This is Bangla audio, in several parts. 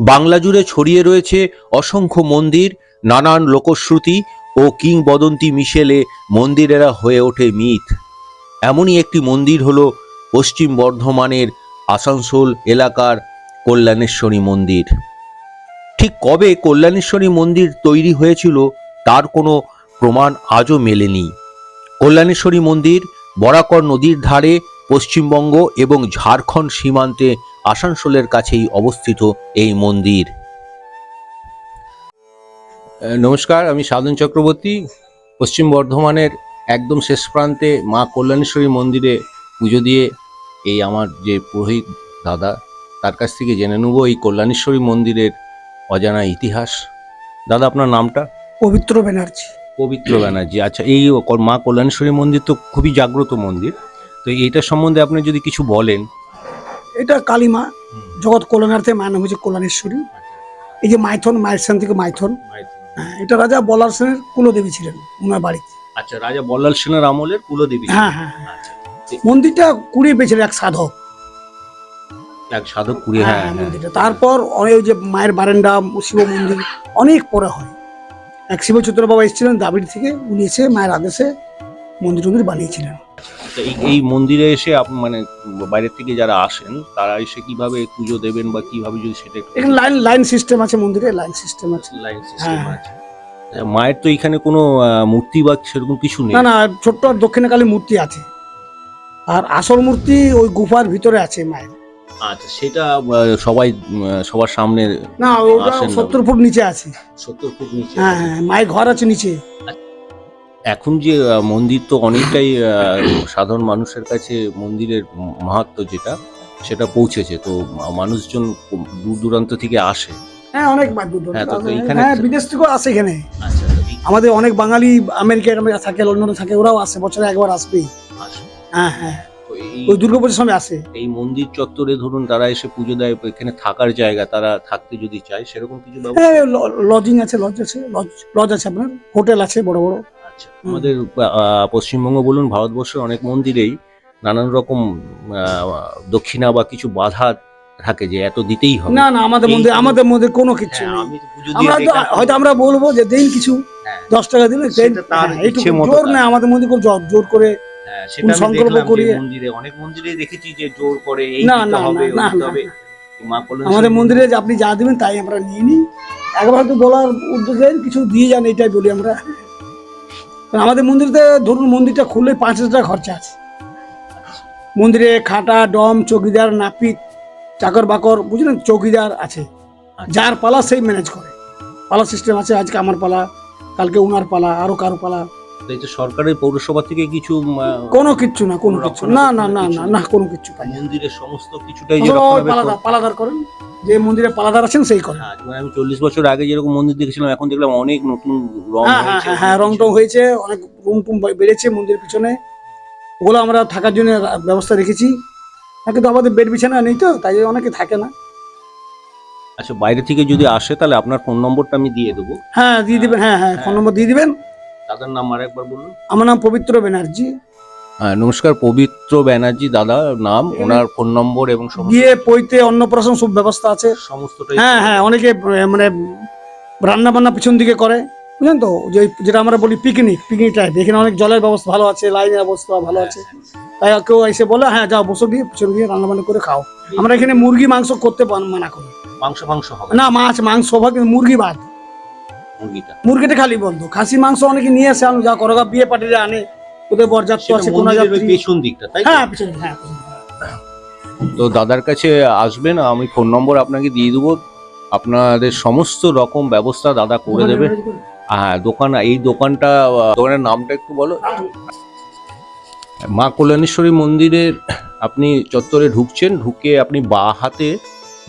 বাংলা জুড়ে ছড়িয়ে রয়েছে অসংখ্য মন্দির, নানান লোকশ্রুতি ও কিংবদন্তি মিশেলে মন্দিরেরা হয়ে ওঠে মিথ। এমনই একটি মন্দির হলো পশ্চিম বর্ধমানের আসানসোল এলাকার কল্যাণেশ্বরী মন্দির। ঠিক কবে কল্যাণেশ্বরী মন্দির তৈরি হয়েছিল তার কোনো প্রমাণ আজও মেলেনি। কল্যাণেশ্বরী মন্দির বরাকর নদীর ধারে পশ্চিমবঙ্গ এবং ঝাড়খণ্ড সীমান্তে আসানসোলের কাছেই অবস্থিত এই মন্দির। নমস্কার, আমি সাধন চক্রবর্তী। পশ্চিম বর্ধমানের একদম শেষ প্রান্তে মা কল্যাণেশ্বরী মন্দিরে পুজো দিয়ে এই আমার যে পুরোহিত দাদা, তার কাছ থেকে জেনে নেব এই কল্যাণেশ্বরী মন্দিরের অজানা ইতিহাস। দাদা, আপনার নামটা? পবিত্র ব্যানার্জি। পবিত্র ব্যানার্জি। আচ্ছা, এই মা কল্যাণেশ্বরী মন্দির তো খুবই জাগ্রত মন্দির, তো এইটার সম্বন্ধে আপনি যদি কিছু বলেন। এটা কালীমা, জগৎ কল্যাণার্থে মায়ের নাম হচ্ছে কল্যাণেশ্বরী। এই যে মাইথন, মায়ের স্থান থেকে মাইথন, এটা রাজা বলার সেনের কুলদেবী ছিলেন ওনার বাড়িতে। আচ্ছা, রাজা বল্লাল সেনের আমলের কুলদেবী। হ্যাঁ হ্যাঁ। মন্দিরটা কুড়িয়ে পেয়েছিলেন এক সাধক, কুড়িয়ে। হ্যাঁ, মন্দিরটা তারপর ওই যে মায়ের বারান্দা, শিব মন্দির অনেক পরে হয়। এক শিবচন্দ্র বাবা এসেছিলেন দাবির থেকে, উনি এসে মায়ের আদেশে মন্দির বানিয়েছিলেন। এই মন্দিরে এসে মানে বাইরের থেকে যারা আসেন তারা এসে কিভাবে পুজো দেবেন বা কিভাবে, যদি সেটা এখানে লাইন সিস্টেম আছে, মন্দিরে লাইন সিস্টেম আছে। মায়ের তো এখানে কোনো মূর্তি বা সেরকম কিছু নেই? না, ছোট্ট আর দক্ষিণে কালী মূর্তি আছে, আর আসল মূর্তি ওই গুফার ভিতরে আছে মায়ের। আচ্ছা, সেটা সবার সামনে না, ওটা 70 ফুট নিচে আছে। 70 ফুট নিচে? হ্যাঁ, মায়ের ঘর আছে নিচে। এখন যে মন্দির তো অনেকটাই সাধারণ মানুষের কাছে মন্দিরের মাহাত্ম্য যেটা সেটা পৌঁছেছে, তো মানুষজন দূর দূরান্ত থেকে আসে। হ্যাঁ, অনেক দূর বিদেশ থেকেও আসে এখানে। আচ্ছা, আমাদের অনেক বাঙালি আমেরিকা থাকে, লন্ডনে থাকে, ওরাও আসে, বছরে একবার আসবেই। হ্যাঁ হ্যাঁ, ওই দুর্গাপুজোর সময় আসে। এই মন্দির চত্বরে ধরুন তারা এসে পুজো দেয়, এখানে থাকার জায়গা, তারা থাকতে যদি চায় সেরকম কিছু ব্যবস্থা? হ্যাঁ, লজিং আছে, লজ আছে, আপনার হোটেল আছে বড় বড়। আচ্ছা, আমাদের পশ্চিমবঙ্গ বলুন, ভারতবর্ষের অনেক মন্দিরেই নানান রকম দক্ষিণা বা কিছু বাধা থাকে যে এত দিতেই হবে। না, আমাদের মধ্যে কোনো কিছু নেই। হয়তো আমরা বলবো যে দিন কিছু 10 টাকা দিলে, জোর নেই আমাদের মধ্যে, কোনো জোর করে সংকল্প করিয়ে। অনেক মন্দিরে দেখেছি যে জোর করে আমাদের মন্দিরে আপনি যা দিবেন তাই আমরা নিয়ে নিই। একবার তো বলার উদ্দেশ্যে কিছু দিয়ে যান, এটাই বলি আমরা। আমাদের মন্দিরে ধরুন, মন্দিরটা খুললে 5,000 টাকা খরচা আছে। মন্দিরে খাটা, ডম, চৌকিদার, নাপিত, চাকর বাকর, বুঝলেন, চৌকিদার আছে। যার পালা সেই ম্যানেজ করে, পালা সিস্টেম আছে। আজকে আমার পালা, কালকে উনার পালা, আরো কারো পালা। সরকারের পৌরসভা থেকে কিছু? কোনো কিচ্ছু না, কোনো কিছু না, না না না না, কোনো কিছু পাই। মন্দিরের সমস্ত কিছুটাই পালাদার করেন, যে মন্দিরে পালাদার আছেন সেই করেন। আমি 40 বছর আগে যেরকম মন্দির দেখেছিলাম, এখন দেখলাম অনেক নতুন রং হয়েছে। হ্যাঁ, রং টং হয়েছে, অনেক রুম টুম বেড়েছে মন্দিরের পিছনে। ওগুলো আমরা থাকার জন্য ব্যবস্থা রেখেছি, কিন্তু আমাদের বেড বিছানা নেই, তো তাই অনেকে থাকে না। আচ্ছা, বাইরে থেকে যদি আসে তাহলে আপনার ফোন নম্বরটা আমি দিয়ে দেবো। হ্যাঁ, দিয়ে দিবেন। হ্যাঁ, ফোন নম্বর দিয়ে দিবেন। দাদার নাম আরেকবার বলুন। আমার নাম পবিত্র ব্যানার্জি। নমস্কার, পবিত্র ব্যানার্জি দাদা নাম, ওনার ফোন নম্বর এবং বিয়ে, পৈতে, অন্নপ্রাশন সব ব্যবস্থা আছে সমস্তটাই। হ্যাঁ, অনেকে মানে রান্না বান্না পিছন দিকে করে, বুঝলেন তো, যেটা আমরা বলি পিকনিক টাইপ। এখানে অনেক জলের ব্যবস্থা ভালো আছে, লাইনের ব্যবস্থা ভালো আছে। তাই কেউ এসে বলে হ্যাঁ যাও, বসো, দিয়ে পিছন দিয়ে রান্না বান্না করে খাও। আমরা এখানে মুরগি মাংস করতে মানা করি। মাংস হবে না, মাংস হবে, কিন্তু মুরগি বাদ। মুরগিটা খালি বন্ধ। খাসি মাংস অনেকে নিয়ে আসে, যা করো বিয়ে পার্টিরা আনে, ওদের বরযাত্রী আছে, কোন পেছন দিকটা, তাই? হ্যাঁ, পিছন। হ্যাঁ, তো দাদার কাছে আসবেন, আমি ফোন নম্বর আপনাকে দিয়ে দেবো। আপনাদের সমস্ত রকম ব্যবস্থা দাদা করে দেবে। হ্যাঁ, দোকানের নামটা একটু বলো। মা কল্যাণেশ্বরী মন্দিরের আপনি চত্বরে ঢুকছেন, ঢুকে আপনি বাঁ হাতে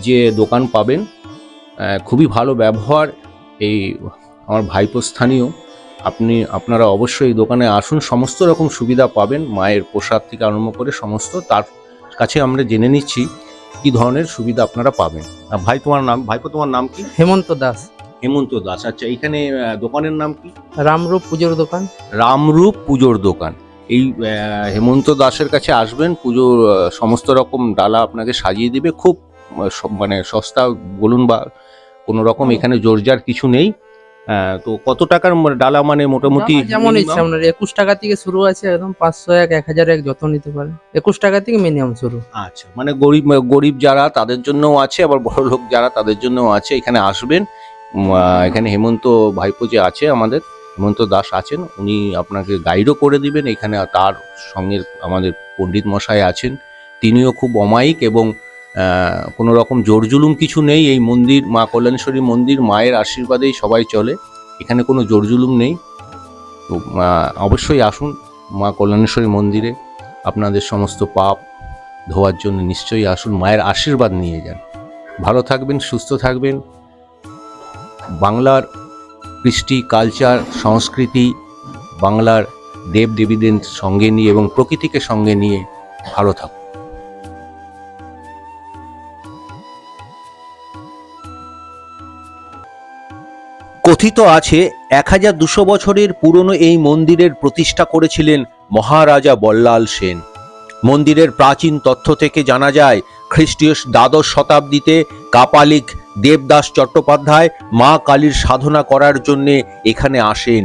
যে দোকান পাবেন, খুবই ভালো ব্যবহার এই আমার ভাইপো স্থানীয়। আপনারা অবশ্যই এই দোকানে আসুন, সমস্ত রকম সুবিধা পাবেন, মায়ের প্রসাদ থেকে আরম্ভ করে সমস্ত। তার কাছে আমরা জেনে নিচ্ছি কি ধরনের সুবিধা আপনারা পাবেন। ভাইপো তোমার নাম কি? হেমন্ত দাস। হেমন্ত দাস। আচ্ছা, এখানে দোকানের নাম কি? রামরূপ পুজোর দোকান। রামরূপ পুজোর দোকান। এই হেমন্ত দাসের কাছে আসবেন, পুজোর সমস্ত রকম ডালা আপনাকে সাজিয়ে দিবে, খুব মানে সস্তা বলুন বা কোনো রকম এখানে জোরজার কিছু নেই। তো কত টাকার ডালা মানে মোটামুটি যেমন minimum? ইচ্ছা আপনার 21 টাকা থেকে শুরু আছে, একদম 500 এক 1000 এক যত নিতে পারে। 21 টাকা থেকে মিনিমাম শুরু। আচ্ছা, মানে গরিব গরিব যারা তাদের জন্যও আছে, আবার বড় লোক যারা তাদের জন্যও আছে। এখানে আসবেন। এখানে হেমন্ত ভাইপো যে আছে আমাদের, হেমন্ত দাস আছেন, উনি আপনাকে গাইডও করে দিবেন। এখানে তার সঙ্গে আমাদের পণ্ডিত মশাই আছেন, তিনিও খুব অমায়িক এবং কোনো রকম জোর জুলুম কিছু নেই। এই মন্দির মা কল্যাণেশ্বরী মন্দির মায়ের আশীর্বাদেই সবাই চলে, এখানে কোনো জোর জুলুম নেই। তো অবশ্যই আসুন মা কল্যাণেশ্বরী মন্দিরে, আপনাদের সমস্ত পাপ ধোয়ার জন্য নিশ্চয়ই আসুন, মায়ের আশীর্বাদ নিয়ে যান। ভালো থাকবেন, সুস্থ থাকবেন। বাংলার কৃষ্টি, কালচার, সংস্কৃতি, বাংলার দেব দেবীদের সঙ্গে নিয়ে এবং প্রকৃতিকে সঙ্গে নিয়ে ভালো থাকুন। কথিত আছে 1200 বছরের পুরনো এই মন্দিরের প্রতিষ্ঠা করেছিলেন মহারাজা বল্লাল সেন। মন্দিরের প্রাচীন তথ্য থেকে জানা যায় খ্রিস্টীয় দ্বাদশ শতাব্দীতে কাপালিক দেবদাস চট্টোপাধ্যায় মা কালীর সাধনা করার জন্যে এখানে আসেন।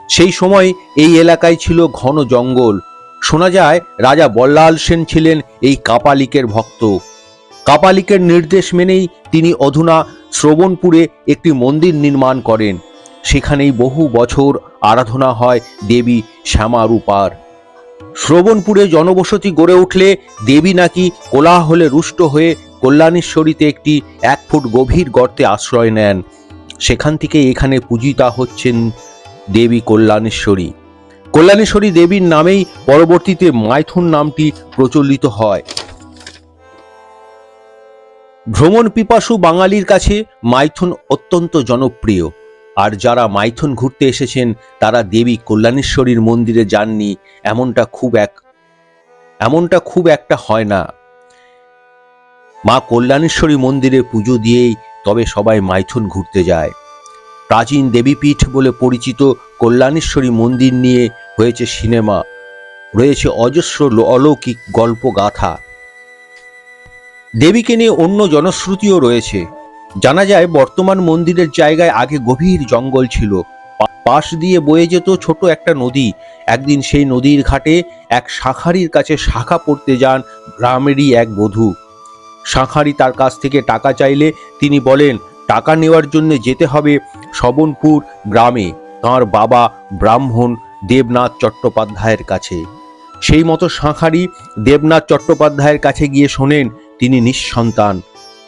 সেই সময় এই এলাকায় ছিল ঘন জঙ্গল। শোনা যায় রাজা বল্লাল সেন ছিলেন এই কাপালিকের ভক্ত। কাপালিকের নির্দেশ মেনেই তিনি অধুনা শ্রবণপুরে একটি মন্দির নির্মাণ করেন। সেখানেই বহু বছর আরাধনা হয় দেবী শ্যামারূপার। শ্রবণপুরে জনবসতি গড়ে উঠলে দেবী নাকি কোলাহলে রুষ্ট হয়ে কল্যাণেশ্বরীতে একটি 1 ফুট গভীর গর্তে আশ্রয় নেন। সেখান থেকে এখানে পূজিতা হচ্ছেন দেবী কল্যাণেশ্বরী। কল্যাণেশ্বরী দেবীর নামেই পরবর্তীতে মাইথুন নামটি প্রচলিত হয়। ভ্রমণ পিপাসু বাঙালির কাছে মাইথুন অত্যন্ত জনপ্রিয়। আর যারা মাইথুন ঘুরতে এসেছেন তারা দেবী কল্যাণেশ্বরীর মন্দিরে যাননি এমনটা খুব একটা হয় না। মা কল্যাণেশ্বরী মন্দিরে পুজো দিয়েই তবে সবাই মাইথুন ঘুরতে যায়। প্রাচীন দেবীপীঠ বলে পরিচিত কল্যাণেশ্বরী মন্দির নিয়ে হয়েছে সিনেমা, রয়েছে অজস্র অলৌকিক গল্প গাথা। দেবীকে নিয়ে অন্য জনশ্রুতিও রয়েছে। জানা যায় বর্তমান মন্দিরের জায়গায় আগে গভীর জঙ্গল ছিল, পাশ দিয়ে বয়ে যেত ছোট একটা নদী। একদিন সেই নদীর ঘাটে এক শাঁখারির কাছে শাঁখা পড়তে যান গ্রামেরই এক বধূ। শাঁখারি তার কাছ থেকে টাকা চাইলে তিনি বলেন টাকা নেওয়ার জন্য যেতে হবে শ্রবণপুর গ্রামে তাঁর বাবা ব্রাহ্মণ দেবনাথ চট্টোপাধ্যায়ের কাছে। সেই মতো শাঁখারি দেবনাথ চট্টোপাধ্যায়ের কাছে গিয়ে শোনেন তিনি নিঃসন্তান।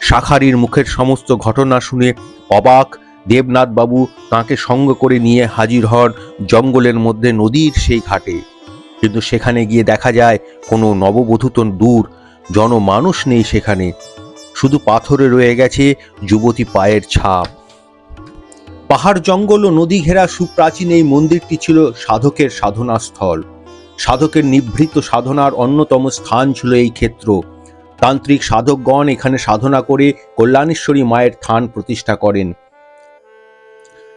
শাঁখারির মুখের সমস্ত ঘটনা শুনে অবাক দেবনাথ বাবু তাঁকে সঙ্গ করে নিয়ে হাজির হন জঙ্গলের মধ্যে নদীর সেই ঘাটে। কিন্তু সেখানে গিয়ে দেখা যায় কোনো নববধূ তো দূর, জনমানুষ নেই সেখানে, শুধু পাথরে রয়ে গেছে যুবতী পায়ের ছাপ। পাহাড় জঙ্গল ও নদী ঘেরা সুপ্রাচীন এই মন্দিরটি ছিল সাধকের সাধনাস্থল। সাধকের নিভৃত সাধনার অন্যতম স্থান ছিল এই ক্ষেত্র। তান্ত্রিক সাধকগণ এখানে সাধনা করে কল্যাণেশ্বরী মায়ের থান প্রতিষ্ঠা করেন।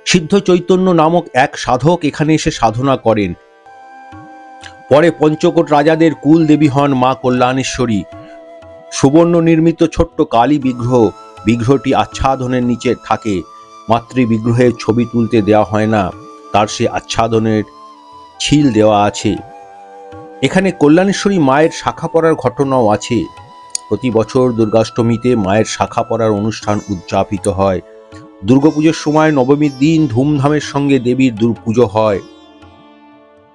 সিদ্ধ চৈতন্য নামক এক সাধক এখানে এসে সাধনা করেন। পরে পঞ্চকোট রাজাদের কুল দেবী হন মা কল্যাণেশ্বরী। সুবর্ণ নির্মিত ছোট্ট কালী বিগ্রহটি আচ্ছাদনের নিচে থাকে। মাতৃবিগ্রহের ছবি তুলতে দেওয়া হয় না, তার সে আচ্ছাদনের ছিল দেওয়া আছে। এখানে কল্যাণেশ্বরী মায়ের শাখা পড়ার ঘটনাও আছে। প্রতি বছর দুর্গাষ্টমীতে মায়ের শাখা পড়ার অনুষ্ঠান উদযাপিত হয়। দুর্গাপুজোর সময় নবমীর দিন ধুমধামের সঙ্গে দেবীর পুজো হয়।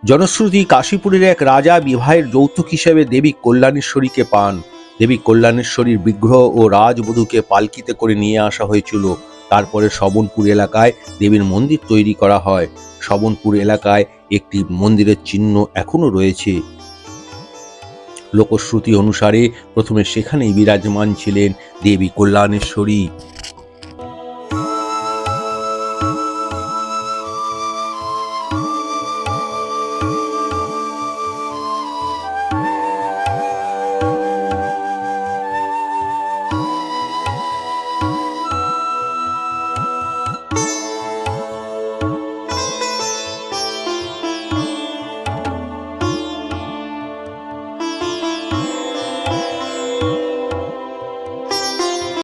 জনশ্রুতি কাশীপুরের এক রাজা বিবাহের যৌতুক হিসেবে দেবী কল্যাণেশ্বরীকে পান। দেবী কল্যাণেশ্বরীর বিগ্রহ ও রাজবধূকে পালকিতে করে নিয়ে আসা হয়েছিল। তারপরে শ্রবণপুর এলাকায় দেবীর মন্দির তৈরি করা হয়। শ্রবণপুর এলাকায় একটি মন্দিরের চিহ্ন এখনো রয়েছে। লোকশ্রুতি অনুসারে প্রথমে সেখানেই বিরাজমান ছিলেন দেবী কল্যাণেশ্বরী।